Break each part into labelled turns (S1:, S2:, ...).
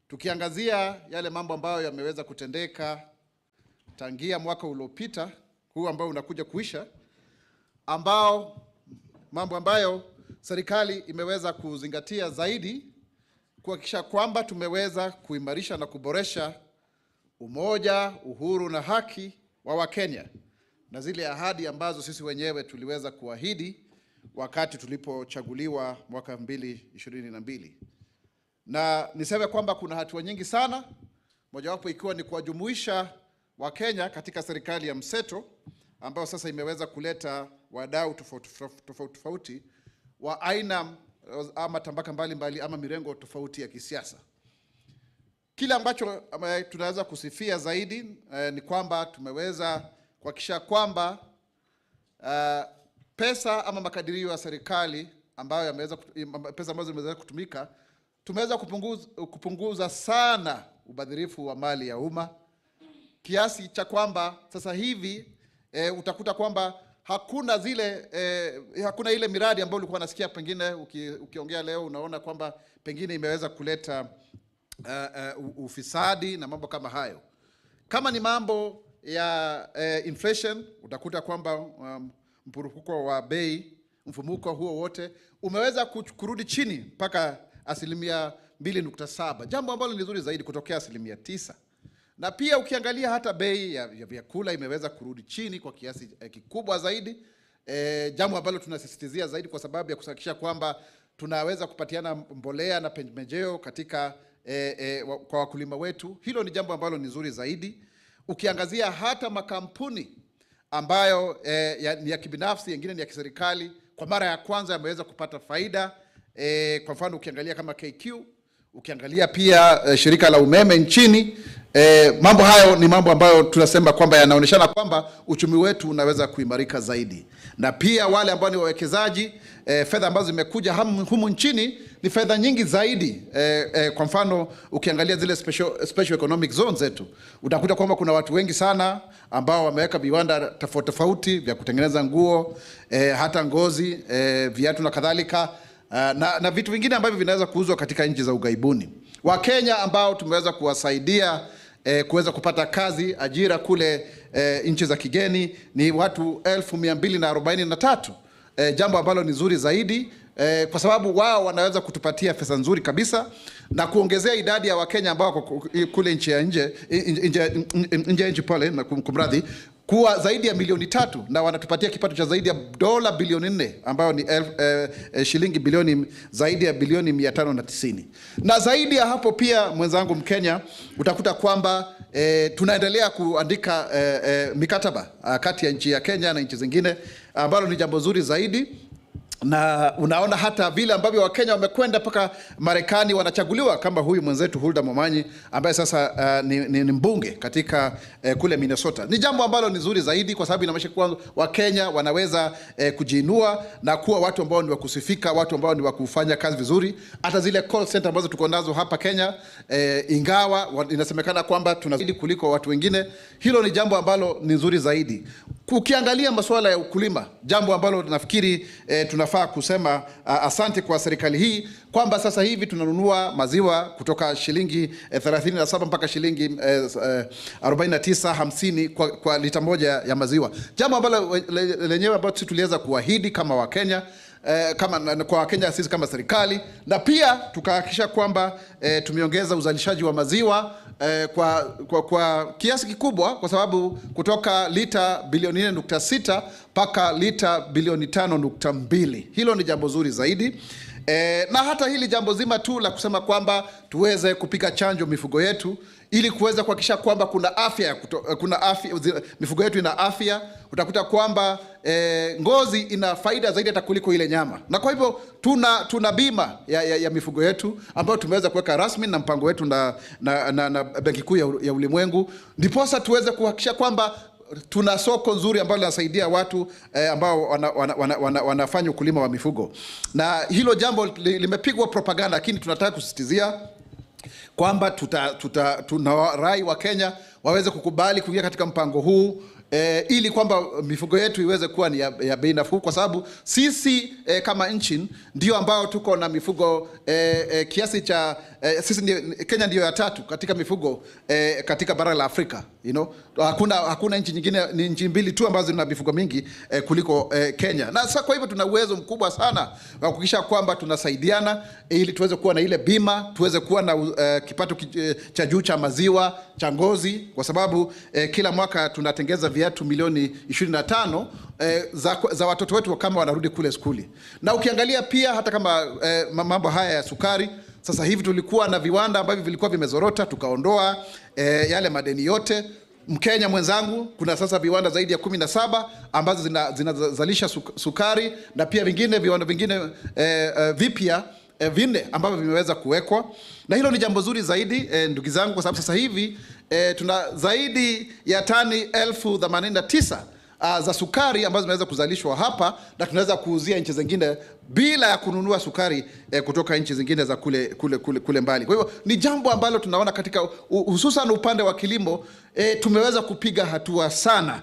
S1: Tukiangazia yale mambo ambayo yameweza kutendeka tangia mwaka uliopita huu ambao unakuja kuisha, mambo ambayo serikali imeweza kuzingatia zaidi kuhakikisha kwamba tumeweza kuimarisha na kuboresha umoja, uhuru na haki wa Wakenya, na zile ahadi ambazo sisi wenyewe tuliweza kuahidi wakati tulipochaguliwa mwaka 2022. Na niseme kwamba kuna hatua nyingi sana, mojawapo ikiwa ni kuwajumuisha Wakenya katika serikali ya mseto ambayo sasa imeweza kuleta wadau tofauti wa aina ama tabaka mbalimbali ama mirengo tofauti ya kisiasa. Kile ambacho tunaweza kusifia zaidi ni kwamba tumeweza kuhakikisha kwamba pesa ama makadirio ya serikali ambayo pesa ambazo zimeweza kutumika, tumeweza kupunguza sana ubadhirifu wa mali ya umma, kiasi cha kwamba sasa hivi utakuta kwamba hakuna ile miradi ambayo ulikuwa unasikia pengine ukiongea leo unaona kwamba pengine imeweza kuleta ufisadi na mambo kama hayo. Kama ni mambo ya inflation, utakuta kwamba mpurupuko wa bei, mfumuko huo wote umeweza kurudi chini mpaka 2.7%, jambo ambalo ni nzuri zaidi kutokea 9%. Na pia ukiangalia hata bei ya vyakula imeweza kurudi chini kwa kiasi kikubwa zaidi, jambo ambalo tunasisitizia zaidi kwa sababu ya kuhakikisha kwamba tunaweza kupatiana mbolea na pembejeo katika kwa wakulima wetu. Hilo ni jambo ambalo ni nzuri zaidi. Ukiangazia hata makampuni ambayo ni ya kibinafsi, yengine ni ya kiserikali, kwa mara ya kwanza yameweza kupata faida. Kwa mfano ukiangalia kama KQ, ukiangalia pia shirika la umeme nchini, mambo hayo ni mambo ambayo tunasema kwamba yanaonyeshana kwamba uchumi wetu unaweza kuimarika zaidi. Na pia wale ambao ni wawekezaji, fedha ambazo zimekuja humu nchini ni fedha nyingi zaidi. Kwa mfano ukiangalia zile special economic zones zetu, utakuta kwamba kuna watu wengi sana ambao wameweka viwanda tofauti vya kutengeneza nguo, hata ngozi, viatu na kadhalika, na vitu vingine ambavyo vinaweza kuuzwa katika nchi za ughaibuni. Wakenya ambao tumeweza kuwasaidia kuweza kupata kazi, ajira kule nchi za kigeni ni watu 1243, jambo ambalo ni nzuri zaidi, kwa sababu wao wanaweza kutupatia pesa nzuri kabisa na kuongezea idadi ya Wakenya ambao kule nje pale, na kumradhi, kuwa zaidi ya milioni 3, na wanatupatia kipato cha zaidi ya dola bilioni 4 ambayo ni shilingi bilioni zaidi ya bilioni 590. Na zaidi ya hapo pia, mwenzangu Mkenya, utakuta kwamba tunaendelea kuandika mikataba kati ya nchi ya Kenya na nchi zingine, ambalo ni jambo zuri zaidi. Na unaona hata vile ambavyo Wakenya wamekwenda mpaka Marekani wanachaguliwa, kama huyu mwenzetu Hulda Momanyi ambaye sasa ni mbunge katika kule Minnesota. Ni jambo ambalo ni nzuri zaidi kwa sababu inamaanisha kuwa Wakenya wanaweza kujiinua na kuwa watu ambao ni wakusifika, watu ambao ni wakufanya kazi vizuri. Hata zile call center ambazo tuko nazo hapa Kenya, ingawa inasemekana kwamba tunazidi kuliko watu wengine, hilo ni jambo ambalo ni nzuri zaidi. Ukiangalia masuala ya ukulima, jambo ambalo nafikiri tunafaa kusema asante kwa serikali hii kwamba sasa hivi tunanunua maziwa kutoka shilingi 37 mpaka shilingi 49.50 kwa lita moja ya maziwa, jambo ambalo lenyewe ambalo tuliweza kuahidi kama Wakenya, kwa Wakenya sisi kama serikali. Na pia tukahakikisha kwamba tumeongeza uzalishaji wa maziwa kwa kiasi kikubwa, kwa sababu kutoka lita bilioni 4.6 mpaka lita bilioni 5.2. Hilo ni jambo zuri zaidi. Na hata hili jambo zima tu la kusema kwamba tuweze kupiga chanjo mifugo yetu ili kuweza kuhakikisha kwamba kuna afya, mifugo yetu ina afya. Utakuta kwamba ngozi ina faida zaidi hata kuliko ile nyama. Na kwa hivyo tuna bima ya mifugo yetu ambayo tumeweza kuweka rasmi na mpango wetu na Benki Kuu ya Ulimwengu, ndiposa tuweze kuhakikisha kwamba tuna soko nzuri ambalo linasaidia watu ambao wanafanya ukulima wa mifugo. Na hilo jambo limepigwa propaganda, lakini tunataka kusisitizia kwamba tunawarai wa Kenya waweze kukubali kuingia katika mpango huu ili kwamba mifugo yetu iweze kuwa ni ya bei nafuu, kwa sababu sisi kama nchi ndio ambao tuko na mifugo kiasi cha Kenya ndio ya 3 katika mifugo katika bara la Afrika, hakuna nchi nyingine, ni nchi mbili tu ambazo zina mifugo mingi kuliko Kenya. Na sasa kwa hivyo tuna uwezo mkubwa sana wa kuhakikisha kwamba tunasaidiana ili tuweze kuwa na ile bima, tuweze kuwa na kipato cha juu cha maziwa, cha ngozi, kwa sababu kila mwaka tunatengeza viatu milioni 25 za watoto wetu kama wanarudi kule skuli. Na ukiangalia pia hata kama mambo haya ya sukari, sasa hivi tulikuwa na viwanda ambavyo vilikuwa vimezorota, tukaondoa yale madeni yote. Mkenya mwenzangu, kuna sasa viwanda zaidi ya 17 ambazo zinazalisha sukari, na pia viwanda vingine vipya 4 ambavyo vimeweza kuwekwa, na hilo ni jambo zuri zaidi ndugu zangu, kwa sababu sasa hivi tuna zaidi ya tani 1089 za sukari ambazo zinaweza kuzalishwa hapa, na tunaweza kuuzia nchi zingine bila ya kununua sukari kutoka nchi zingine za kule mbali. Kwa hivyo ni jambo ambalo tunaona katika hususan upande wa kilimo tumeweza kupiga hatua sana.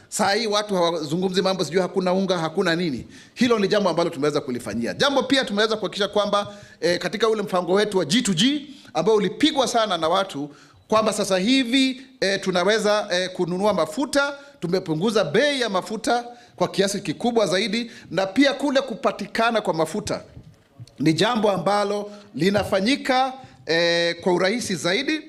S1: Saa hii watu hawazungumzi mambo sijui hakuna unga, hakuna nini. Hilo ni jambo ambalo tumeweza kulifanyia. Jambo pia tumeweza kuhakikisha kwamba katika ule mpango wetu wa G2G ambao ulipigwa sana na watu, kwamba sasa hivi tunaweza kununua mafuta. Tumepunguza bei ya mafuta kwa kiasi kikubwa zaidi, na pia kule kupatikana kwa mafuta ni jambo ambalo linafanyika kwa urahisi zaidi.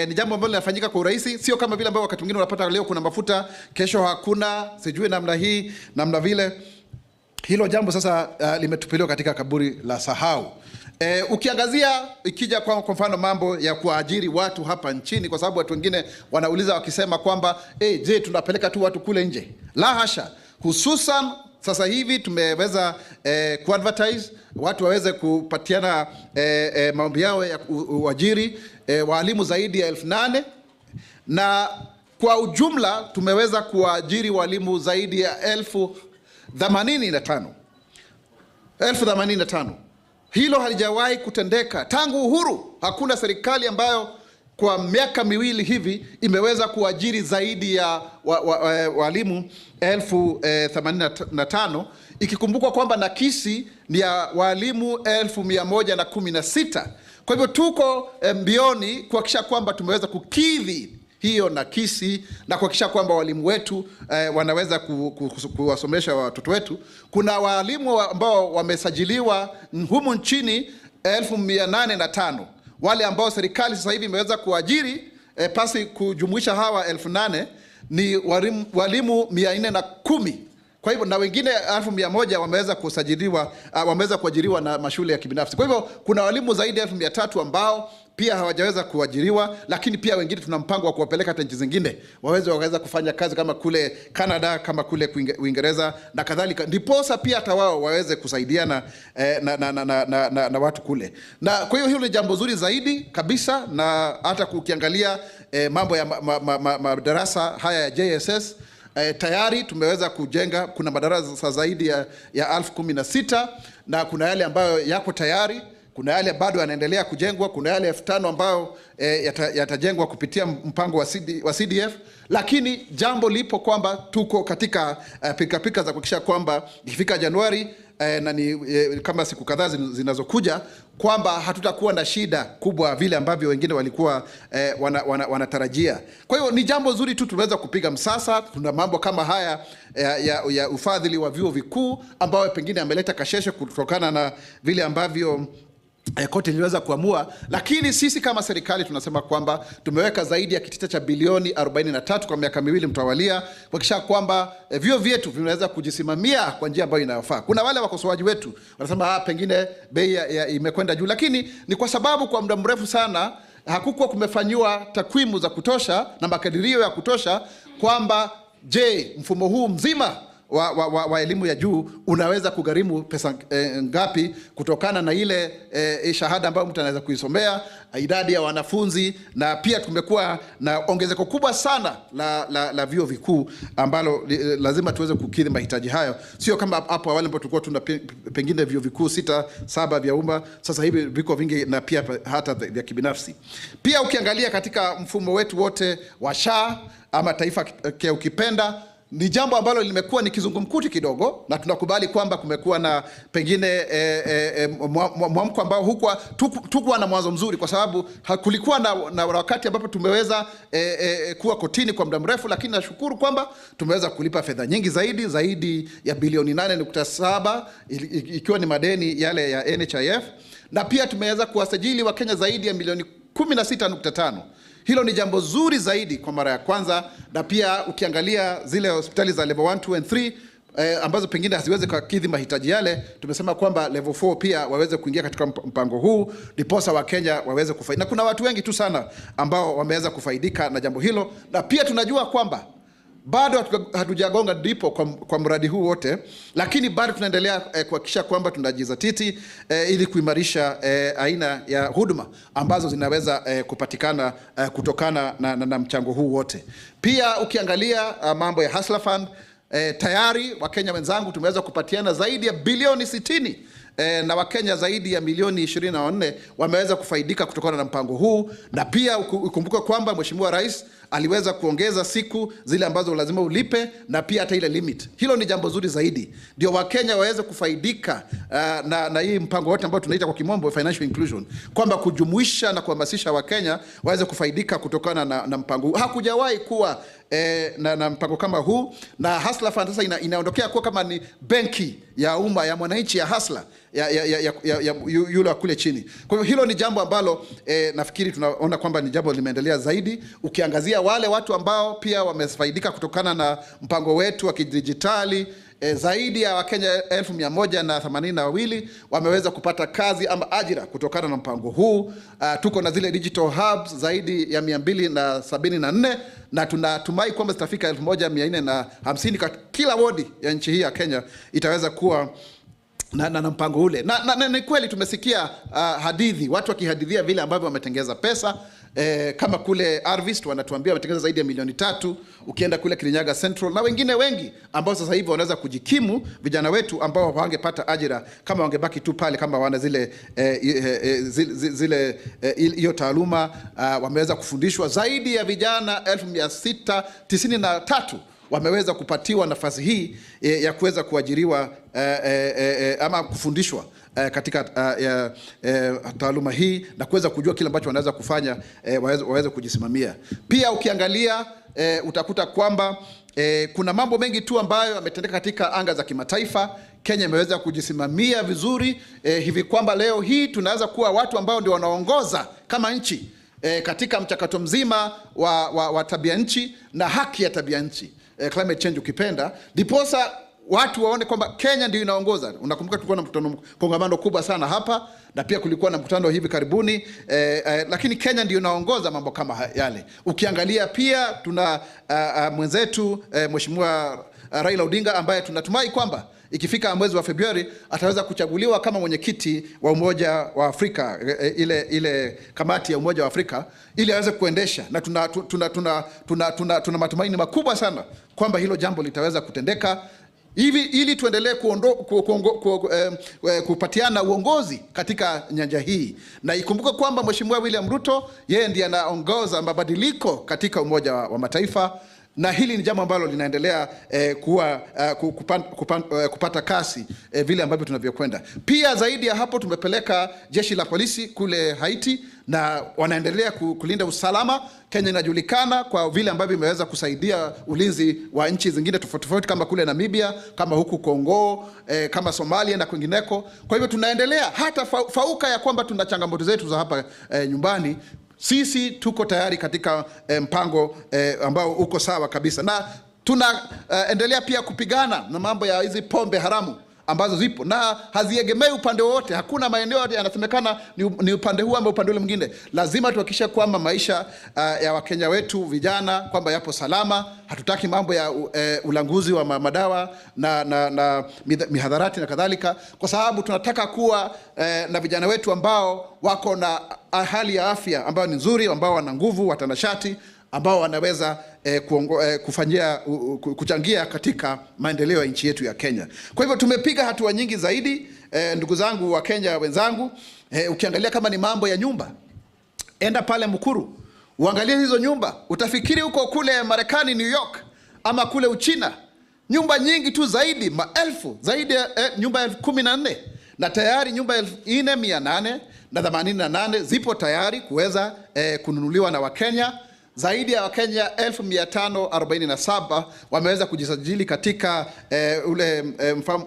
S1: Ni jambo ambalo linafanyika kwa urahisi, sio kama vile ambao wakati mwingine unapata leo kuna mafuta, kesho hakuna, sijui namna hii namna vile. Hilo jambo sasa limetupiliwa katika kaburi la sahau. Ukiangazia ikija kwa mfano mambo ya kuajiri watu hapa nchini, kwa sababu watu wengine wanauliza wakisema kwamba je, tunapeleka tu watu kule nje? La hasha. Hususan sasa hivi tumeweza kuadvertise watu waweze kupatiana maombi yao ya uajiri walimu zaidi ya 8,000, na kwa ujumla tumeweza kuajiri walimu zaidi ya 85,000. Hilo halijawahi kutendeka tangu uhuru. Hakuna serikali ambayo kwa miaka miwili hivi imeweza kuajiri zaidi ya walimu 85,000, ikikumbukwa kwamba nakisi ni ya walimu 116. Kwa hivyo tuko mbioni kuhakikisha kwamba tumeweza kukidhi hiyo nakisi na kuhakikisha kwamba walimu wetu wanaweza kuwasomesha watoto wetu. Kuna walimu ambao wamesajiliwa humu nchini 1805, wale ambao serikali sasa hivi imeweza kuajiri pasi kujumuisha hawa 8,000 ni walimu 410. Kwa hivyo na wengine 1,100 wameweza kusajiliwa, wameweza kuajiriwa na mashule ya kibinafsi. Kwa hivyo kuna walimu zaidi ya 300 ambao pia hawajaweza kuajiriwa, lakini pia wengine tuna mpango wa kuwapeleka hata nchi zingine waweza kufanya kazi kama kule Canada, kama kule Uingereza na kadhalika, ndiposa pia hata wao waweze kusaidiana na watu kule. Na kwa hiyo hilo ni jambo zuri zaidi kabisa. Na hata ukiangalia mambo ya madarasa haya ya JSS, tayari tumeweza kujenga, kuna madarasa zaidi ya 16,000, na kuna yale ambayo yako tayari, kuna yale bado yanaendelea kujengwa, kuna yale 5,000 ambayo yatajengwa kupitia mpango wa CDF. Lakini jambo lipo kwamba tuko katika pika za kuhakikisha kwamba ikifika Januari na ni kama siku kadhaa zinazokuja, kwamba hatutakuwa na shida kubwa vile ambavyo wengine walikuwa wanatarajia. Kwa hiyo ni jambo zuri tu tumeweza kupiga msasa. Tuna mambo kama haya ya ufadhili wa vyuo vikuu ambao pengine ameleta kasheshe kutokana na vile ambavyo koti iliweza kuamua, lakini sisi kama serikali tunasema kwamba tumeweka zaidi ya kitita cha bilioni 43 kwa miaka miwili mtawalia kuhakikisha kwamba vyuo vyetu vinaweza kujisimamia kwa njia ambayo inayofaa. Kuna wale wakosoaji wetu wanasema pengine bei imekwenda juu, lakini ni kwa sababu kwa muda mrefu sana hakukuwa kumefanywa takwimu za kutosha na makadirio ya kutosha kwamba je, mfumo huu mzima wa elimu ya juu unaweza kugharimu pesa ngapi kutokana na ile shahada ambayo mtu anaweza kuisomea, idadi ya wanafunzi, na pia tumekuwa na ongezeko kubwa sana la vyuo vikuu ambalo lazima tuweze kukidhi mahitaji hayo. Sio kama hapo awali ambapo tulikuwa tuna pengine vyuo vikuu 6-7 vya umma, sasa hivi viko vingi na pia hata vya kibinafsi. Pia ukiangalia katika mfumo wetu wote wa SHA ama taifa kia ukipenda, ni jambo ambalo limekuwa ni kizungumkuti kidogo, na tunakubali kwamba kumekuwa na pengine mwamko ambao hukuwa na mwanzo mzuri, kwa sababu kulikuwa na wakati ambapo tumeweza kuwa kotini kwa muda mrefu, lakini nashukuru kwamba tumeweza kulipa fedha nyingi zaidi ya bilioni 8.7 ikiwa ni madeni yale ya NHIF, na pia tumeweza kuwasajili Wakenya zaidi ya milioni 16.5. Hilo ni jambo zuri zaidi kwa mara ya kwanza, na pia ukiangalia zile hospitali za level 1, 2 and 3 ambazo pengine haziwezi kukidhi mahitaji yale, tumesema kwamba level 4 pia waweze kuingia katika mpango huu, ndiposa Wakenya waweze kufaidika. Na kuna watu wengi tu sana ambao wameweza kufaidika na jambo hilo, na pia tunajua kwamba bado hatujagonga ndipo kwa mradi huu wote, lakini bado tunaendelea kuhakikisha kwamba tunajizatiti ili kuimarisha aina ya huduma ambazo zinaweza kupatikana kutokana na mchango huu wote. Pia ukiangalia mambo ya Hustler Fund, tayari Wakenya wenzangu tumeweza kupatiana zaidi ya bilioni 60 na Wakenya zaidi ya milioni 24 wameweza kufaidika kutokana na mpango huu. Na pia ukumbuke kwamba Mheshimiwa Rais aliweza kuongeza siku zile ambazo lazima ulipe, na pia hata ile limit. Hilo ni jambo zuri zaidi, ndio Wakenya waweze kufaidika na hii mpango wote ambao tunaita kwa kimombo financial inclusion, kwamba kujumuisha na kuhamasisha Wakenya waweze kufaidika kutokana na mpango huu. Hakujawahi kuwa na mpango kama huu, na Hustler Fund sasa inaondokea kuwa kama ni benki ya umma ya mwananchi ya hustler ya yule kule chini. Kwa hivyo hilo ni jambo ambalo nafikiri tunaona kwamba ni jambo limeendelea zaidi. Ukiangazia wale watu ambao pia wamefaidika kutokana na mpango wetu wa kidijitali, zaidi ya Wakenya 182 wameweza kupata kazi ama ajira kutokana na mpango huu. Tuko na zile digital hubs zaidi ya 274, na tunatumai kwamba zitafika 1450 kila wodi ya nchi hii ya Kenya itaweza kuwa na mpango ule. Na ni kweli tumesikia hadithi, watu wakihadithia vile ambavyo wametengeza pesa. Kama kule Harvest wanatuambia wametengeza zaidi ya milioni 3, ukienda kule Kirinyaga Central na wengine wengi ambao sasa hivi wanaweza kujikimu, vijana wetu ambao wangepata ajira kama wangebaki tu pale, kama wana hiyo taaluma. Wameweza kufundishwa zaidi ya vijana 1693 wameweza kupatiwa nafasi hii ya kuweza kuajiriwa ama kufundishwa katika taaluma hii, na kuweza kujua kile ambacho wanaweza kufanya waweze kujisimamia. Pia ukiangalia utakuta kwamba kuna mambo mengi tu ambayo yametendeka katika anga za kimataifa. Kenya imeweza kujisimamia vizuri hivi kwamba leo hii tunaweza kuwa watu ambao ndio wanaongoza kama nchi katika mchakato mzima wa tabia nchi na haki ya tabia nchi, climate change ukipenda, ndiposa watu waone kwamba Kenya ndio inaongoza. Unakumbuka tulikuwa na mkutano kongamano kubwa sana hapa, na pia kulikuwa na mkutano hivi karibuni, lakini Kenya ndio inaongoza mambo kama yale. Ukiangalia pia tuna mwenzetu Mheshimiwa Raila Odinga ambaye tunatumai kwamba ikifika mwezi wa Februari ataweza kuchaguliwa kama mwenyekiti wa Umoja wa Afrika, ile kamati ya Umoja wa Afrika, ili aweze kuendesha, na tuna matumaini makubwa sana kwamba hilo jambo litaweza kutendeka hivi, ili tuendelee kupatiana uongozi katika nyanja hii. Na ikumbuke kwamba Mheshimiwa William Ruto yeye ndiye anaongoza mabadiliko katika Umoja wa Mataifa, na hili ni jambo ambalo linaendelea kupata kasi vile ambavyo tunavyokwenda. Pia zaidi ya hapo tumepeleka jeshi la polisi kule Haiti, na wanaendelea kulinda usalama. Kenya inajulikana kwa vile ambavyo imeweza kusaidia ulinzi wa nchi zingine tofauti kama kule Namibia, kama huku Kongo, kama Somalia na kwingineko. Kwa hivyo tunaendelea hata fauka ya kwamba tuna changamoto zetu za hapa nyumbani. Sisi tuko tayari katika mpango ambao uko sawa kabisa, na tunaendelea pia kupigana na mambo ya hizi pombe haramu ambazo zipo na haziegemei upande wote. Hakuna maeneo yanasemekana ni upande huu ama upande ule mwingine. Lazima tuhakikishe kwamba maisha ya Wakenya wetu vijana kwamba yapo salama. Hatutaki mambo ya ulanguzi wa madawa na mihadharati na kadhalika, kwa sababu tunataka kuwa na vijana wetu ambao wako na hali ya afya ambayo ni nzuri, ambao wana nguvu, watanashati, ambao wanaweza kuchangia katika maendeleo ya nchi yetu ya Kenya. Kwa hivyo tumepiga hatua nyingi zaidi, ndugu zangu wa Kenya wenzangu. Ukiangalia kama ni mambo ya nyumba, enda pale Mukuru uangalie hizo nyumba, utafikiri uko kule Marekani, New York, ama kule Uchina. Nyumba nyingi tu zaidi, maelfu zaidi ya nyumba 14, na tayari nyumba 4,888 zipo tayari kuweza kununuliwa na Wakenya. Zaidi ya Wakenya 1,547 wameweza kujisajili katika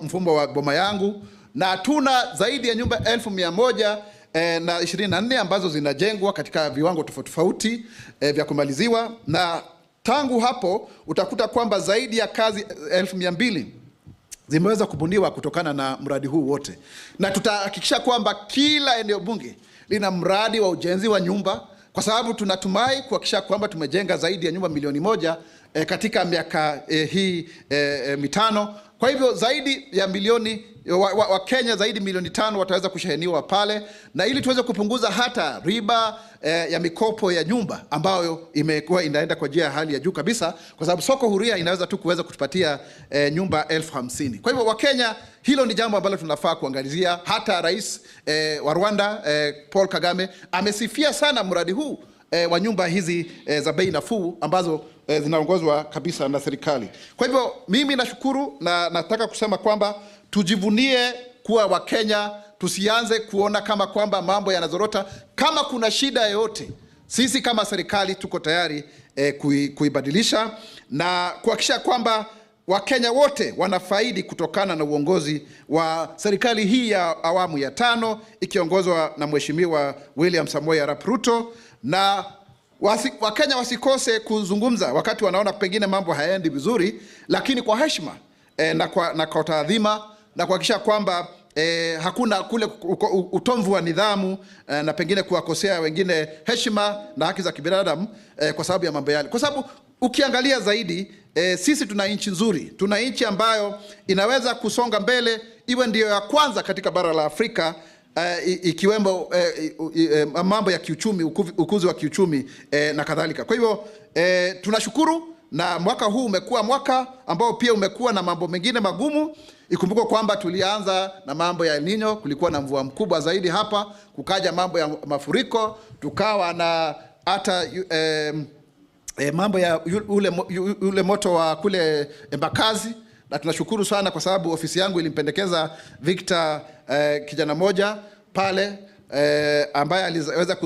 S1: mfumo wa boma yangu, na tuna zaidi ya nyumba 1,124 ambazo zinajengwa katika viwango tofauti vya kumaliziwa. Na tangu hapo utakuta kwamba zaidi ya kazi 200,000 zimeweza kubuniwa kutokana na mradi huu wote, na tutahakikisha kwamba kila eneo bunge lina mradi wa ujenzi wa nyumba, kwa sababu tunatumai kuhakikisha kwamba tumejenga zaidi ya nyumba milioni 1 katika miaka hii mitano. Kwa hivyo zaidi ya milioni wa Kenya zaidi milioni 5 wataweza kusheheniwa pale, na ili tuweze kupunguza hata riba ya mikopo ya nyumba ambayo imekuwa inaenda kwa njia ya hali ya juu kabisa, kwa sababu soko huria inaweza tu kuweza kutupatia nyumba 50,000. Kwa hivyo Wakenya, hilo ni jambo ambalo tunafaa kuangalizia. Hata Rais wa Rwanda Paul Kagame amesifia sana mradi huu wa nyumba hizi za bei nafuu ambazo zinaongozwa kabisa na serikali. Kwa hivyo mimi nashukuru na nataka kusema kwamba tujivunie kuwa Wakenya, tusianze kuona kama kwamba mambo yanazorota. Kama kuna shida yoyote, sisi kama serikali tuko tayari kuibadilisha na kuhakikisha kwamba Wakenya wote wanafaidi kutokana na uongozi wa serikali hii ya awamu ya 5 ikiongozwa na Mheshimiwa William Samoei Arap Ruto. Na Wakenya wasikose kuzungumza wakati wanaona pengine mambo hayaendi vizuri, lakini kwa heshima na kwa taadhima, na kuhakikisha kwamba hakuna kule utomvu wa nidhamu na pengine kuwakosea wengine heshima na haki za kibinadamu kwa sababu ya mambo yale. Kwa sababu ukiangalia zaidi, sisi tuna nchi nzuri, tuna nchi ambayo inaweza kusonga mbele, iwe ndiyo ya kwanza katika bara la Afrika, ikiwemo mambo ya kiuchumi, ukuzi wa kiuchumi na kadhalika. Kwa hivyo tunashukuru, na mwaka huu umekuwa mwaka ambao pia umekuwa na mambo mengine magumu. Ikumbuko kwamba tulianza na mambo ya El Nino, kulikuwa na mvua mkubwa zaidi hapa, kukaja mambo ya mafuriko, tukawa na hata mambo ya ule moto wa kule Embakazi. Na tunashukuru sana kwa sababu ofisi yangu ilimpendekeza Victor kijana moja pale ambaye aliweza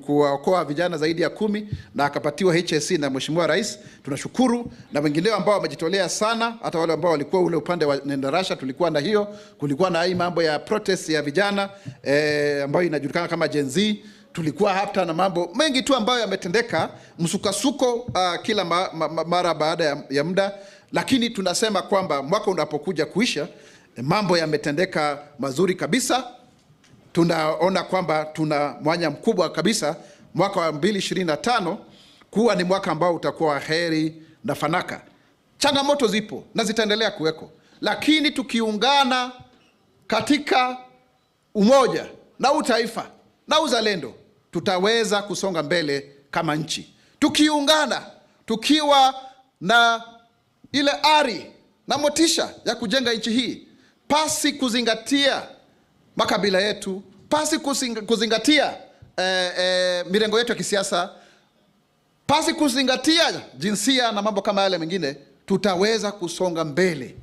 S1: kuokoa vijana zaidi ya 10 na akapatiwa HSC na Mheshimiwa Rais. Tunashukuru, na wengineo ambao wamejitolea sana, hata wale ambao walikuwa ule upande wa Nendarasha tulikuwa na hiyo, kulikuwa na hii mambo ya protest ya vijana ambayo inajulikana kama Gen Z. Tulikuwa hata na mambo mengi tu ambayo yametendeka, msukasuko kila mara baada ya muda, lakini tunasema kwamba mwaka unapokuja kuisha, mambo yametendeka mazuri kabisa. Tunaona kwamba tuna mwanya mkubwa kabisa mwaka wa 2025 kuwa ni mwaka ambao utakuwa heri na fanaka. Changamoto zipo na zitaendelea kuweko, lakini tukiungana katika umoja na utaifa na uzalendo, tutaweza kusonga mbele kama nchi. Tukiungana, tukiwa na ile ari na motisha ya kujenga nchi hii, pasi kuzingatia makabila yetu, pasi kuzingatia mirengo yetu ya kisiasa, pasi kuzingatia jinsia na mambo kama yale mengine, tutaweza kusonga mbele.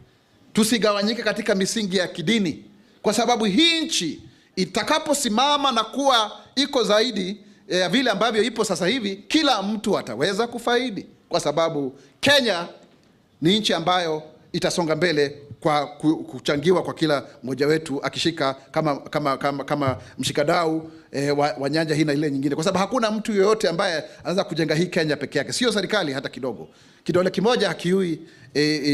S1: Tusigawanyike katika misingi ya kidini, kwa sababu hii nchi itakaposimama na kuwa iko zaidi ya vile ambavyo ipo sasa hivi, kila mtu ataweza kufaidi, kwa sababu Kenya ni nchi ambayo itasonga mbele kwa kuchangiwa kwa kila mmoja wetu akishika kama mshikadau wa nyanja hii na ile nyingine, kwa sababu hakuna mtu yoyote ambaye anaweza kujenga hii Kenya peke yake, sio serikali hata kidogo. Kidole kimoja hakiui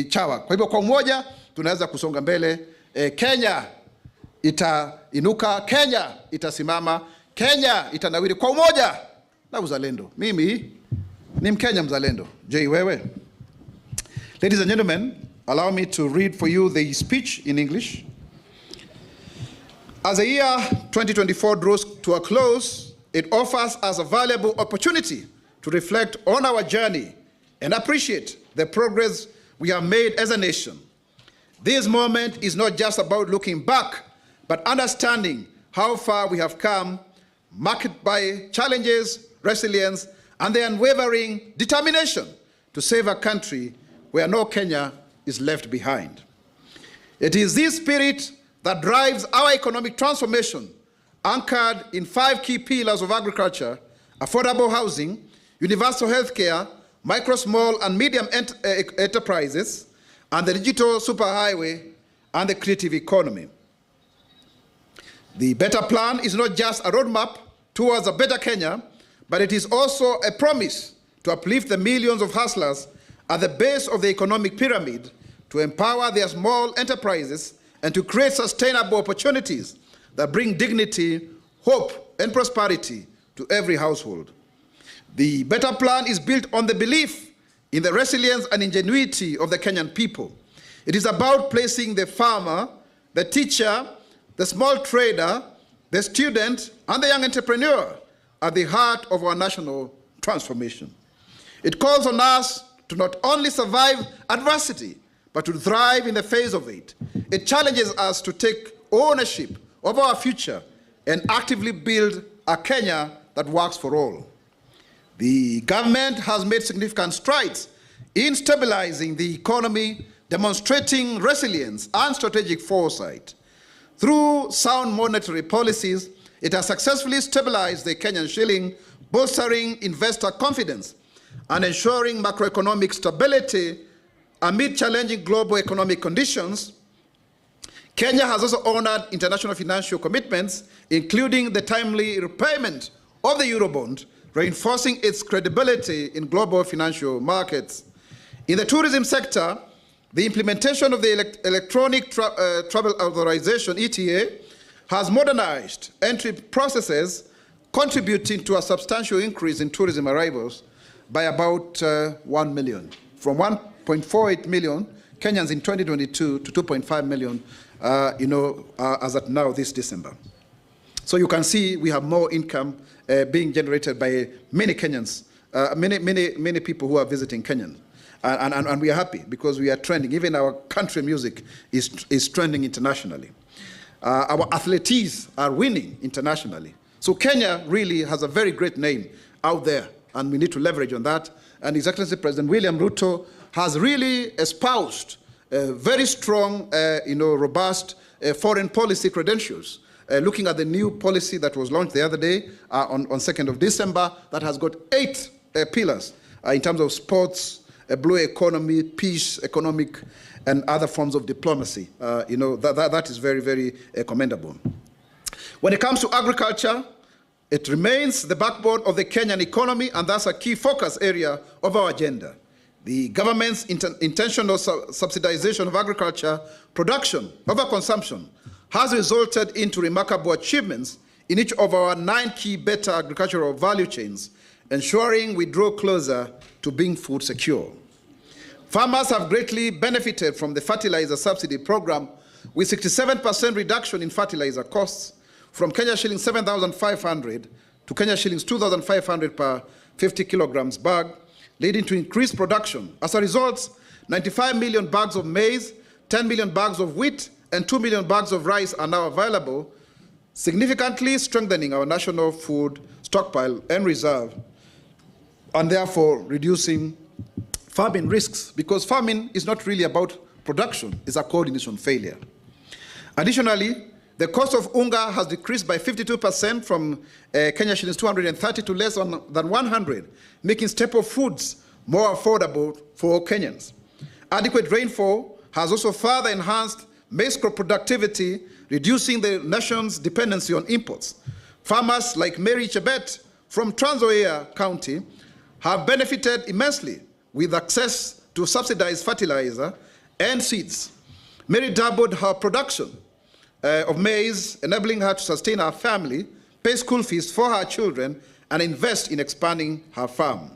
S1: chawa. Kwa hivyo kwa umoja tunaweza kusonga mbele Kenya itainuka, Kenya itasimama, Kenya itanawiri kwa umoja na uzalendo. Mimi ni Mkenya mzalendo. Je, wewe? Ladies and gentlemen, allow me to read for you the speech in English. As the year 2024 draws to a close, it offers us a valuable opportunity to reflect on our journey and appreciate the progress we have made as a nation. This moment is not just about looking back, but understanding how far we have come, marked by challenges, resilience, and the unwavering determination to save a country where no Kenya is left behind. It is this spirit that drives our economic transformation, anchored in 5 key pillars of agriculture: affordable housing, universal healthcare, micro, small, and medium enterprises, and the digital superhighway, and the creative economy. The Better Plan is not just a roadmap towards a better Kenya, but it is also a promise to uplift the millions of hustlers at the base of the economic pyramid, to empower their small enterprises, and to create sustainable opportunities that bring dignity, hope, and prosperity to every household. The Better Plan is built on the belief in the resilience and ingenuity of the Kenyan people. It is about placing the farmer, the teacher, the small trader, the student, and the young entrepreneur at the heart of our national transformation. It calls on us to not only survive adversity, but to thrive in the face of it. It challenges us to take ownership of our future and actively build a Kenya that works for all. The government has made significant strides in stabilizing the economy, demonstrating resilience and strategic foresight. Through sound monetary policies, it has successfully stabilized the Kenyan shilling, bolstering investor confidence and ensuring macroeconomic stability amid challenging global economic conditions. Kenya has also honored international financial commitments, including the timely repayment of the Eurobond, reinforcing its credibility in global financial markets. In the tourism sector, the implementation of the Electronic Travel Authorization, ETA, has modernized entry processes, contributing to a substantial increase in tourism arrivals by about 1 million, from 1.48 million Kenyans in 2022 to 2.5 million, as at now this December. So you can see we have more income being generated by many Kenyans, many people who are visiting Kenya. And we are happy because we are trending. Even our country music is trending internationally. Our athletes are winning internationally. So Kenya really has a very great name out there, and we need to leverage on that. And His Excellency President William Ruto has really espoused very strong, robust foreign policy credentials. Looking at the new policy that was launched the other day on 2nd of December, that has got 8 pillars in terms of sports, blue economy, peace, economic, and other forms of diplomacy. That is very, very commendable. When it comes to agriculture, it remains the backbone of the Kenyan economy, and that's a key focus area of our agenda. The government's intentional subsidization of agriculture production over consumption has resulted into remarkable achievements in each of our 9 key better agricultural value chains, ensuring we draw closer to being food secure. Farmers have greatly benefited from the fertilizer subsidy program, with 67% reduction in fertilizer costs, from Kenya shillings 7,500 to Kenya shillings 2,500 per 50 kilograms bag, leading to increased production. As a result, 95 million bags of maize, 10 million bags of wheat, and 2 million bags of rice are now available, significantly strengthening our national food stockpile and reserve, and therefore reducing farming risks, because farming is not really about production, it's a coordination failure. Additionally, the cost of unga has decreased by 52% from Kenya shillings 230 to less than 100, making staple foods more affordable for Kenyans. Adequate rainfall has also further enhanced maize crop productivity, reducing the nation's dependency on imports. Farmers like Mary Chebet from Trans Nzoia County have benefited immensely with access to subsidized fertilizer and seeds. Mary doubled her production of maize, enabling her to sustain her family, pay school fees for her children, and invest in expanding her farm.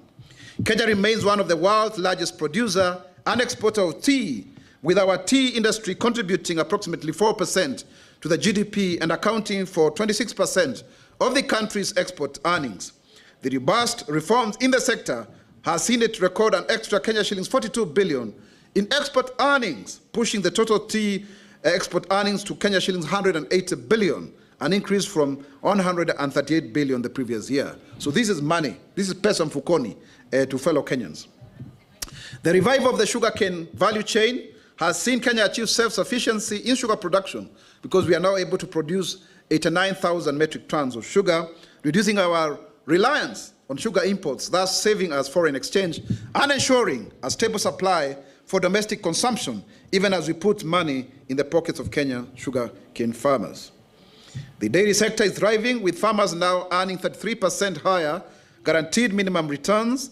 S1: Kenya remains one of the world's largest producer and exporter of tea, with our tea industry contributing approximately 4% to the GDP and accounting for 26% of the country's export earnings. The robust reforms in the sector has seen it record an extra Kenya shillings 42 billion in export earnings, pushing the total tea export earnings to Kenya shillings 180 billion, an increase from 138 billion the previous year. So this is money, this is pesa mfukoni to fellow Kenyans. The revival of the sugarcane value chain has seen Kenya achieve self-sufficiency in sugar production, because we are now able to produce 89,000 metric tons of sugar, reducing our reliance on sugar imports, thus saving us foreign exchange and ensuring a stable supply for domestic consumption, even as we put money in the pockets of Kenya sugarcane farmers. The dairy sector is thriving, with farmers now earning 33% higher guaranteed minimum returns.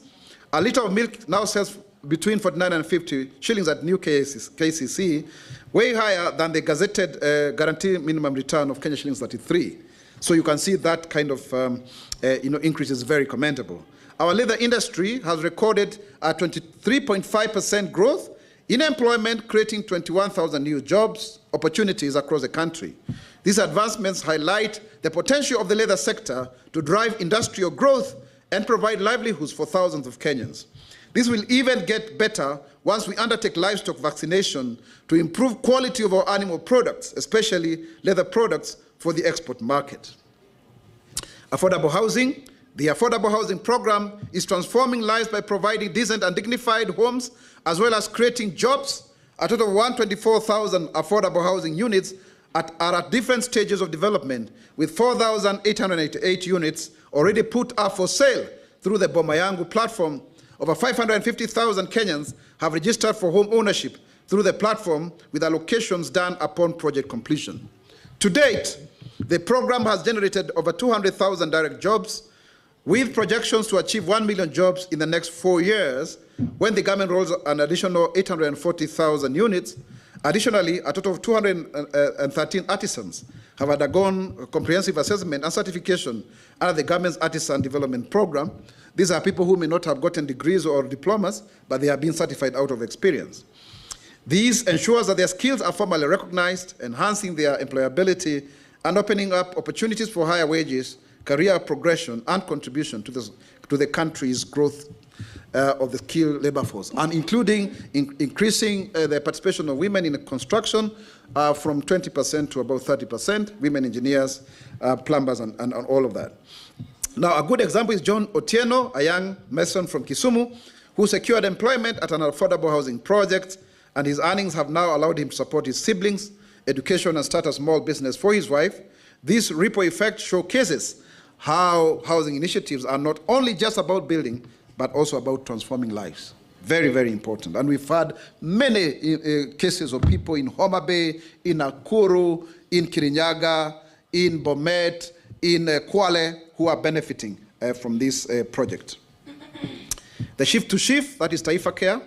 S1: A litre of milk now sells between 49 and 50 shillings at new KCC, way higher than the gazetted guaranteed minimum return of Kenya shillings 33. So you can see that kind of increase is very commendable. Our leather industry has recorded a 23.5% growth in employment, creating 21,000 new jobs opportunities across the country. These advancements highlight the potential of the leather sector to drive industrial growth and provide livelihoods for thousands of Kenyans. This will even get better once we undertake livestock vaccination to improve quality of our animal products, especially leather products, for the export market. Affordable housing. The Affordable Housing Program is transforming lives by providing decent and dignified homes, as well as creating jobs. A total of 124,000 affordable housing units are at different stages of development, with 4,888 units already put up for sale through the Boma Yangu platform. Over 550,000 Kenyans have registered for home ownership through the platform, with allocations done upon project completion. To date, the program has generated over 200,000 direct jobs, with projections to achieve 1 million jobs in the next 4 years, when the government rolls an additional 840,000 units. Additionally, a total of 213 artisans have undergone comprehensive assessment and certification under the government's Artisan Development Program. These are people who may not have gotten degrees or diplomas, but they have been certified out of experience. This ensures that their skills are formally recognized, enhancing their employability and opening up opportunities for higher wages, career progression, and contribution to the country's growth of the skilled labor force, and including increasing the participation of women in construction from 20% to about 30%, women engineers, plumbers, and all of that. Now, a good example is John Otieno, a young mason from Kisumu, who secured employment at an affordable housing project, and his earnings have now allowed him to support his siblings' education and start a small business for his wife. This ripple effect showcases how housing initiatives are not only just about building, but also about transforming lives. Very, very important. And we've had many cases of people in Homa Bay, in Nakuru, in Kirinyaga, in Bomet, in Kwale, who are benefiting from this project. The shift to shift, that is Taifa Care.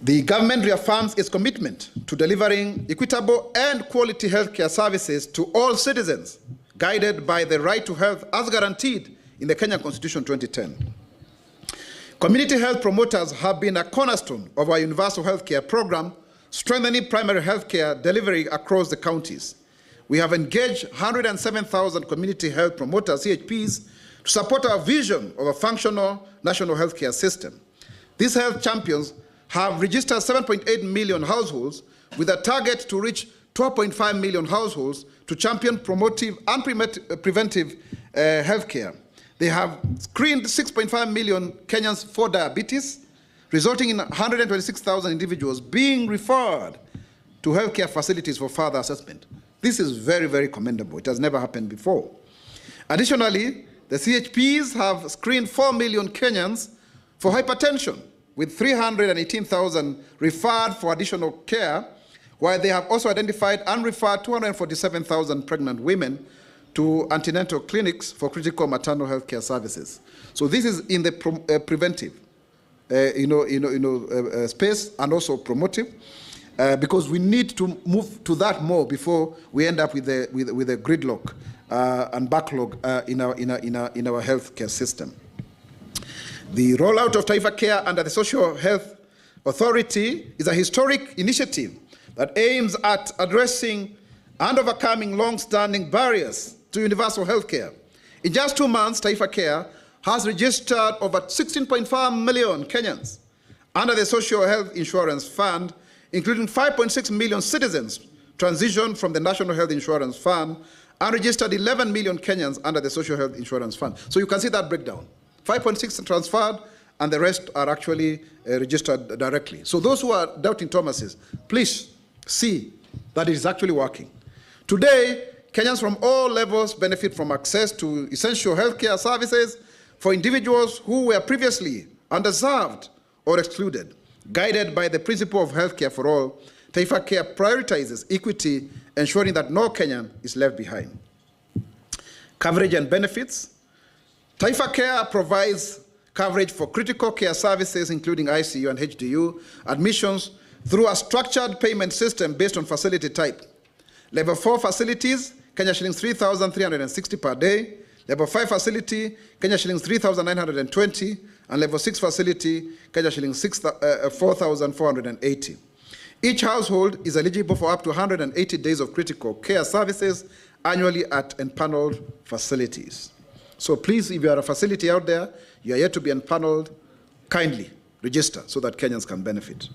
S1: The government reaffirms its commitment to delivering equitable and quality healthcare services to all citizens, guided by the right to health as guaranteed in the Kenya Constitution 2010. Community health promoters have been a cornerstone of our universal healthcare program, strengthening primary healthcare delivery across the counties. We have engaged 107,000 community health promoters, CHPs, to support our vision of a functional national healthcare system. These health champions have registered 7.8 million households, with a target to reach 12.5 million households to champion promotive and preventive healthcare. They have screened 6.5 million Kenyans for diabetes, resulting in 126,000 individuals being referred to healthcare facilities for further assessment. This is very, very commendable. It has never happened before. Additionally, the CHPs have screened 4 million Kenyans for hypertension, with 318,000 referred for additional care, while they have also identified and referred 247,000 pregnant women to antenatal clinics for critical maternal health care services. So this is in the preventive space, and also promotive. because we need to move to that more before we end up with a gridlock and backlog in our healthcare system. The rollout of Taifa Care under the Social Health Authority is a historic initiative that aims at addressing and overcoming long-standing barriers to universal health care. In just 2 months, Taifa Care has registered over 16.5 million Kenyans under the Social Health Insurance Fund, including 5.6 million citizens transitioned from the National Health Insurance Fund and registered 11 million Kenyans under the Social Health Insurance Fund. So you can see that breakdown. 5.6 transferred, and the rest are actually registered directly. So those who are doubting Thomases, please see that it is actually working. Today, Kenyans from all levels benefit from access to essential healthcare services for individuals who were previously underserved or excluded. Guided by the principle of healthcare for all, Taifa Care prioritizes equity, ensuring that no Kenyan is left behind. Coverage and benefits. Taifa Care provides coverage for critical care services, including ICU and HDU, admissions through a structured payment system based on facility type. Level 4 facilities, Kenya shillings 3,360 per day. Level 5 facility, Kenya shillings 3,920. And level 6 facility, Kenya shillings 4,480. Each household is eligible for up to 180 days of critical care services annually at empaneled facilities. So please, if you are a facility out there, you are yet to be empaneled, kindly register so that Kenyans can benefit.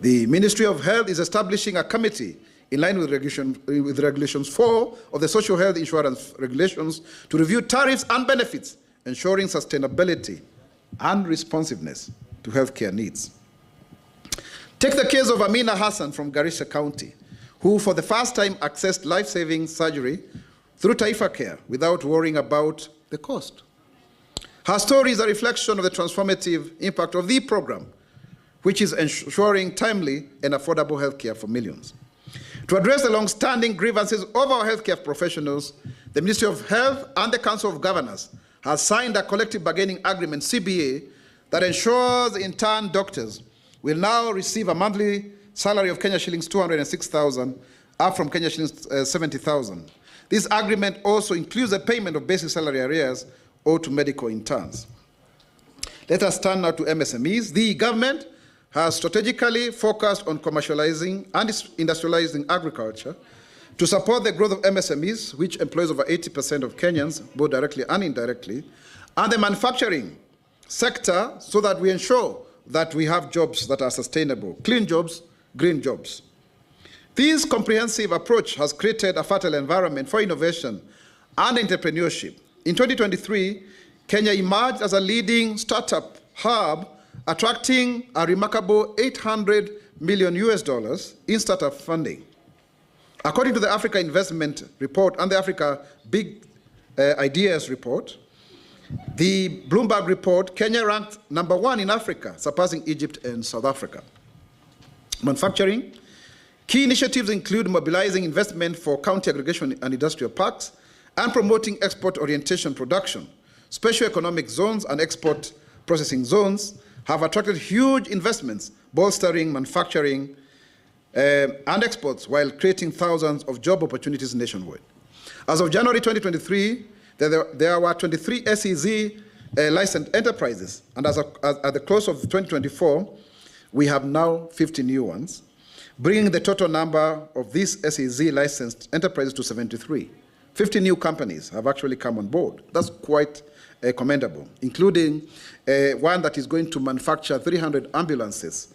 S1: The Ministry of Health is establishing a committee in line with Regulations 4 of the Social Health Insurance Regulations to review tariffs and benefits, ensuring sustainability and responsiveness to healthcare needs. Take the case of Amina Hassan from Garissa County, who for the first time accessed life-saving surgery through Taifa Care without worrying about the cost. Her story is a reflection of the transformative impact of the program, which is ensuring timely and affordable healthcare for millions. To address the long-standing grievances of our healthcare professionals, the Ministry of Health and the Council of Governors has signed a collective bargaining agreement, CBA, that ensures intern doctors will now receive a monthly salary of Kenya shillings 206,000, up from Kenya shillings 70,000. This agreement also includes the payment of basic salary arrears owed to medical interns. Let us turn now to MSMEs. The government has strategically focused on commercializing and industrializing agriculture to support the growth of MSMEs, which employs over 80% of Kenyans, both directly and indirectly, and the manufacturing sector, so that we ensure that we have jobs that are sustainable, clean jobs, green jobs. This comprehensive approach has created a fertile environment for innovation and entrepreneurship. In 2023, Kenya emerged as a leading startup hub, attracting a remarkable $800 million in startup funding. According to the Africa Investment Report and the Africa Big Ideas Report, the Bloomberg Report, Kenya ranked #1 in Africa, surpassing Egypt and South Africa. Manufacturing. Key initiatives include mobilizing investment for county aggregation and industrial parks and promoting export-orientation production. Special economic zones and export processing zones have attracted huge investments, bolstering manufacturing and exports while creating thousands of job opportunities nationwide. As of January 2023, there were 23 SEZ licensed enterprises, and at the close of 2024, we have now 50 new ones, bringing the total number of these SEZ licensed enterprises to 73. 50 new companies have actually come on board. That's quite commendable, including one that is going to manufacture 300 ambulances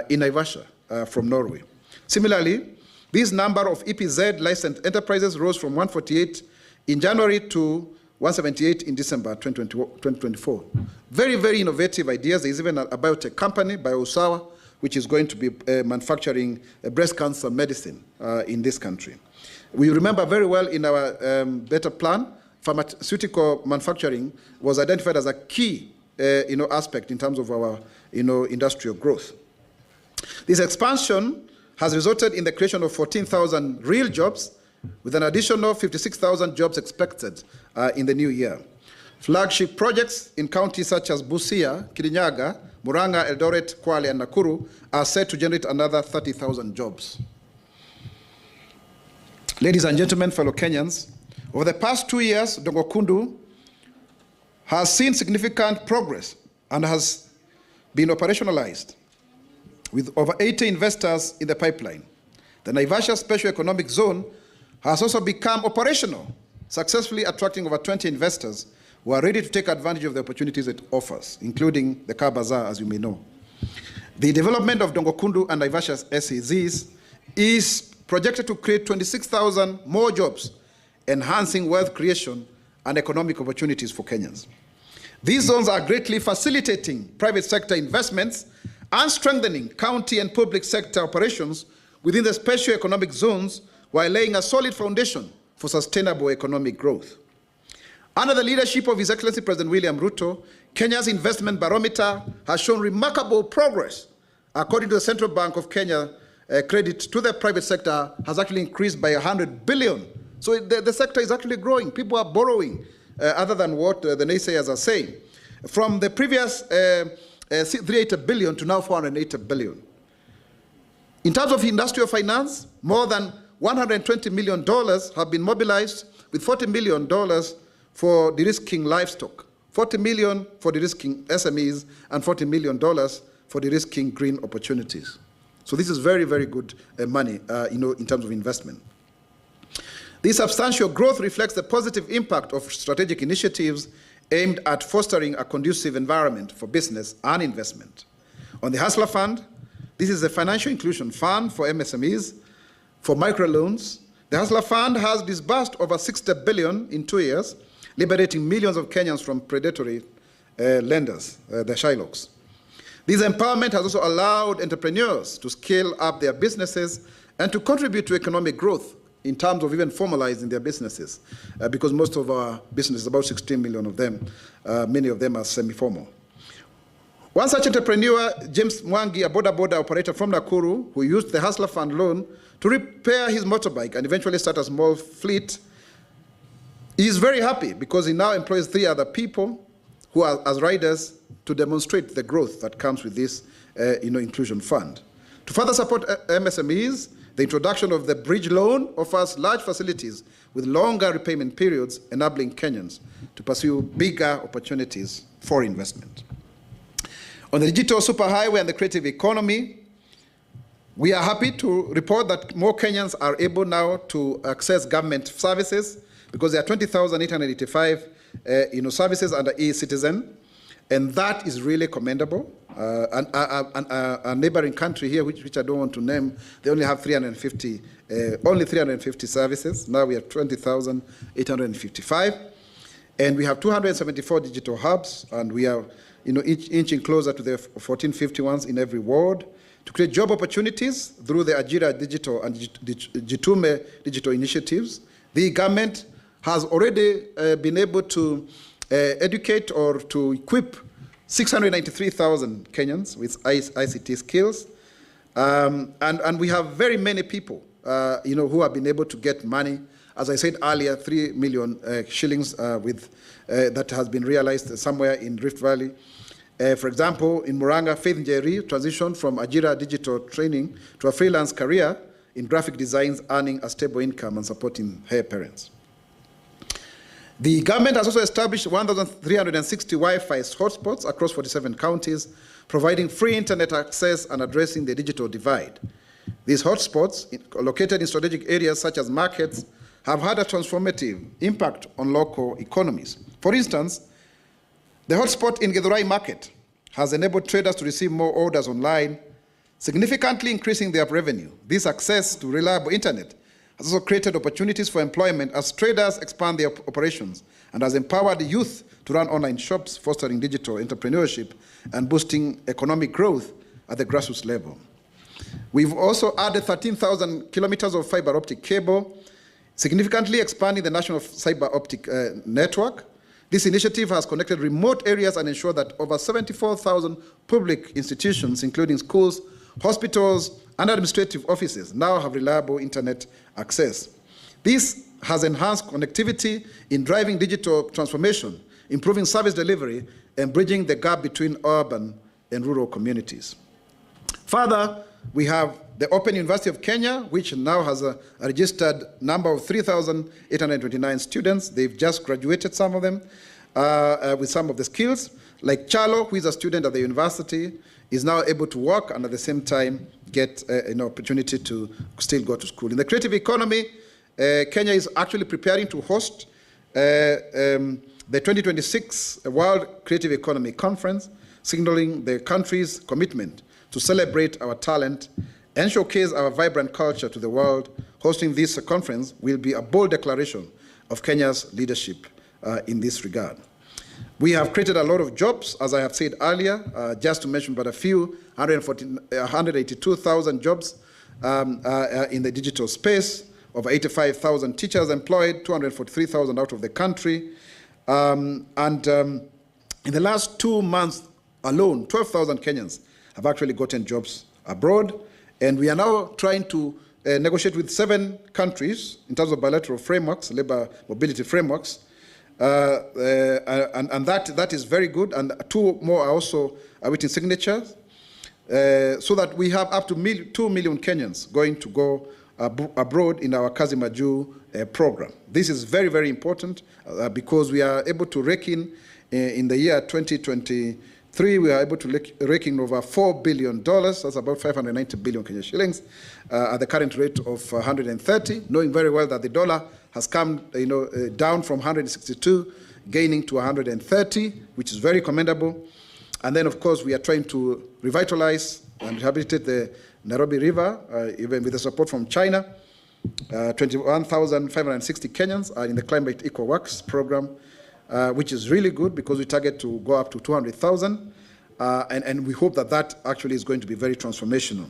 S1: in Naivasha from Norway. Similarly, this number of EPZ licensed enterprises rose from 148 in January to 178 in December 2024. Very, very innovative ideas. There is even a biotech company, BioSawa, which is going to be manufacturing breast cancer medicine in this country. We remember very well in our better plan, pharmaceutical manufacturing was identified as a key aspect in terms of our industrial growth. This expansion has resulted in the creation of 14,000 real jobs, with an additional 56,000 jobs expected in the new year. Flagship projects in counties such as Busia, Kirinyaga, Murang'a, Eldoret, Kwale, and Nakuru are set to generate another 30,000 jobs. Ladies and gentlemen, fellow Kenyans, over the past 2 years, Dongokundu has seen significant progress and has been operationalized with over 80 investors in the pipeline. The Naivasha Special Economic Zone has also become operational, successfully attracting over 20 investors who are ready to take advantage of the opportunities it offers, including the Car Bazaar, as you may know. The development of Dongokundu and Naivasha SEZs is projected to create 26,000 more jobs, enhancing wealth creation and economic opportunities for Kenyans. These zones are greatly facilitating private sector investments and strengthening county and public sector operations within the special economic zones while laying a solid foundation for sustainable economic growth. Under the leadership of His Excellency President William Ruto, Kenya's investment barometer has shown remarkable progress. According to the Central Bank of Kenya, credit to the private sector has actually increased by 100 billion. So the sector is actually growing. People are borrowing, other than what the naysayers are saying. From the previous 380 billion to now 480 billion. In terms of industrial finance, more than $120 million have been mobilized, with $40 million for de-risking livestock, $40 million for de-risking SMEs, and $40 million for de-risking green opportunities. So this is very, very good money, in terms of investment. This substantial growth reflects the positive impact of strategic initiatives aimed at fostering a conducive environment for business and investment. On the Hustler Fund, this is a financial inclusion fund for MSMEs, for microloans. The Hustler Fund has disbursed over 60 billion in 2 years, liberating millions of Kenyans from predatory lenders, the Shylocks. This empowerment has also allowed entrepreneurs to scale up their businesses and to contribute to economic growth in terms of even formalizing their businesses, because most of our businesses, about 16 million of them, many of them are semi-formal. One such entrepreneur, James Mwangi, a boda operator from Nakuru, who used the Hustler Fund loan to repair his motorbike and eventually start a small fleet, is very happy because he now employs 3 other people who are as riders to demonstrate the growth that comes with this inclusion fund. To further support MSMEs, the introduction of the bridge loan offers large facilities with longer repayment periods, enabling Kenyans to pursue bigger opportunities for investment. On the digital superhighway and the creative economy, we are happy to report that more Kenyans are able now to access government services, because there are 20,885 services under e-citizen, and that is really commendable. A neighboring country here, which I don't want to name, they only have 350 services. Now we have 20,855, and we have 274 digital hubs, and we are inching closer to the 1450 ones in every ward, to create job opportunities through the Ajira Digital and Jitume digital initiatives. The government has already been able to educate or to equip 693,000 Kenyans with ICT skills. And we have very many people, who have been able to get money. As I said earlier, 3 million shillings that has been realized somewhere in Rift Valley. For example, in Murang'a, Faith Njeri transitioned from Ajira digital training to a freelance career in graphic designs, earning a stable income and supporting her parents. The government has also established 1,360 Wi-Fi hotspots across 47 counties, providing free internet access and addressing the digital divide. These hotspots, located in strategic areas such as markets, have had a transformative impact on local economies. For instance, the hotspot in Githurai market has enabled traders to receive more orders online, significantly increasing their revenue. This access to reliable internet has also created opportunities for employment as traders expand their operations, and has empowered the youth to run online shops, fostering digital entrepreneurship and boosting economic growth at the grassroots level. We've also added 13,000 kilometers of fiber optic cable, significantly expanding the national fiber optic network. This initiative has connected remote areas and ensured that over 74,000 public institutions, including schools, hospitals, and administrative offices, now have reliable internet access. This has enhanced connectivity in driving digital transformation, improving service delivery, and bridging the gap between urban and rural communities. Further, we have the Open University of Kenya, which now has a registered number of 3,829 students. They've just graduated, some of them, with some of the skills. Like Chalo, who is a student at the university, is now able to work and at the same time get an opportunity to still go to school. In the creative economy, Kenya is actually preparing to host the 2026 World Creative Economy Conference, signaling the country's commitment to celebrate our talent and showcase our vibrant culture to the world. Hosting this conference will be a bold declaration of Kenya's leadership in this regard. We have created a lot of jobs, as I have said earlier, just to mention but a few, 182,000 jobs in the digital space, over 85,000 teachers employed, 243,000 out of the country. In the last 2 months alone, 12,000 Kenyans have actually gotten jobs abroad. And we are now trying to negotiate with 7 countries in terms of bilateral frameworks, labor mobility frameworks. And that is very good. And 2 more are also awaiting signatures, so that we have up to 2 million Kenyans going to go abroad in our Kazi Maju program. This is very, very important because we are able to rake in the year 2023, we are able to rake in over $4 billion. That's about 590 billion Kenyan shillings at the current rate of 130, knowing very well that the dollar has come down from 162, gaining to 130, which is very commendable. And then, of course, we are trying to revitalize and rehabilitate the Nairobi River, even with the support from China. 21,560 Kenyans are in the Climate Eco Works program, which is really good because we target to go up to 200,000. And we hope that that actually is going to be very transformational.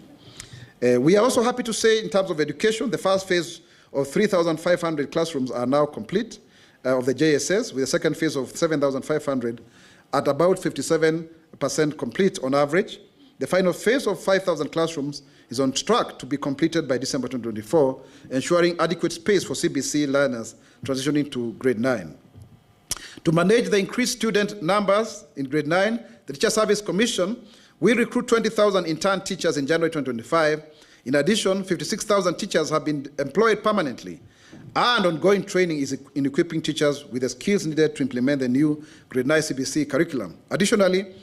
S1: We are also happy to say, in terms of education, the first phase of 3,500 classrooms are now complete of the JSS, with the second phase of 7,500 at about 57% complete on average. The final phase of 5,000 classrooms is on track to be completed by December 2024, ensuring adequate space for CBC learners transitioning to grade 9. To manage the increased student numbers in grade 9, the Teacher Service Commission will recruit 20,000 intern teachers in January 2025. In addition, 56,000 teachers have been employed permanently, and ongoing training is in equipping teachers with the skills needed to implement the new grade 9 CBC curriculum. Additionally,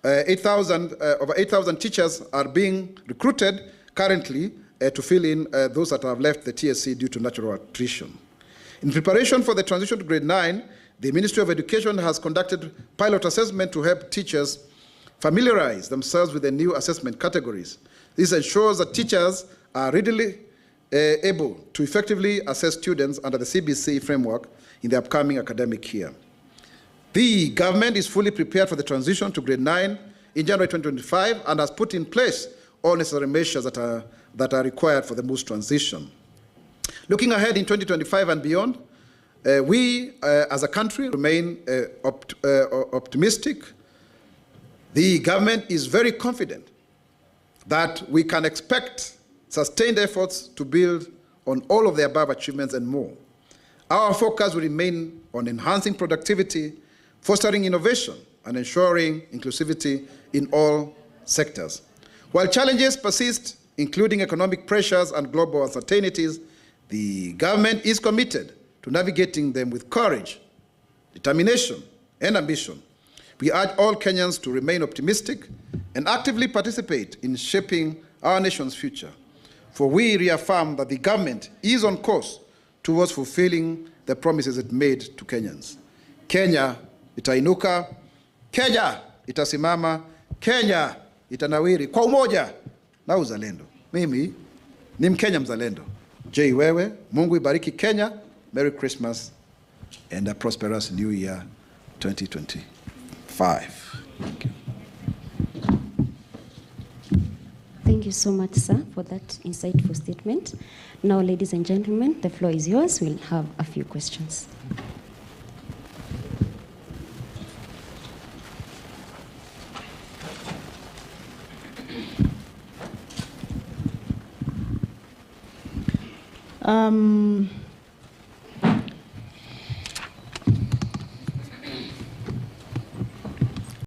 S1: over 8,000 teachers are being recruited currently to fill in those that have left the TSC due to natural attrition. In preparation for the transition to grade 9, the Ministry of Education has conducted pilot assessment to help teachers familiarize themselves with the new assessment categories. This ensures that teachers are readily able to effectively assess students under the CBC framework in the upcoming academic year. The government is fully prepared for the transition to grade 9 in January 2025 and has put in place all necessary measures that are required for the smooth transition. Looking ahead in 2025 and beyond, we as a country remain optimistic. The government is very confident that we can expect sustained efforts to build on all of the above achievements and more. Our focus will remain on enhancing productivity, fostering innovation, and ensuring inclusivity in all sectors. While challenges persist, including economic pressures and global uncertainties, the government is committed to navigating them with courage, determination, and ambition. We urge all Kenyans to remain optimistic and actively participate in shaping our nation's future. For we reaffirm that the government is on course towards fulfilling the promises it made to Kenyans. Kenya itainuka, Kenya itasimama, Kenya itanawiri kwa umoja na uzalendo. Mimi ni Mkenya mzalendo. J. Wewe, Mungu ibariki Kenya. Merry Christmas and a prosperous New Year 2025. Thank you.
S2: Thank you so much, sir, for that insightful statement. Now, ladies and gentlemen, the floor is yours. We'll have a few questions.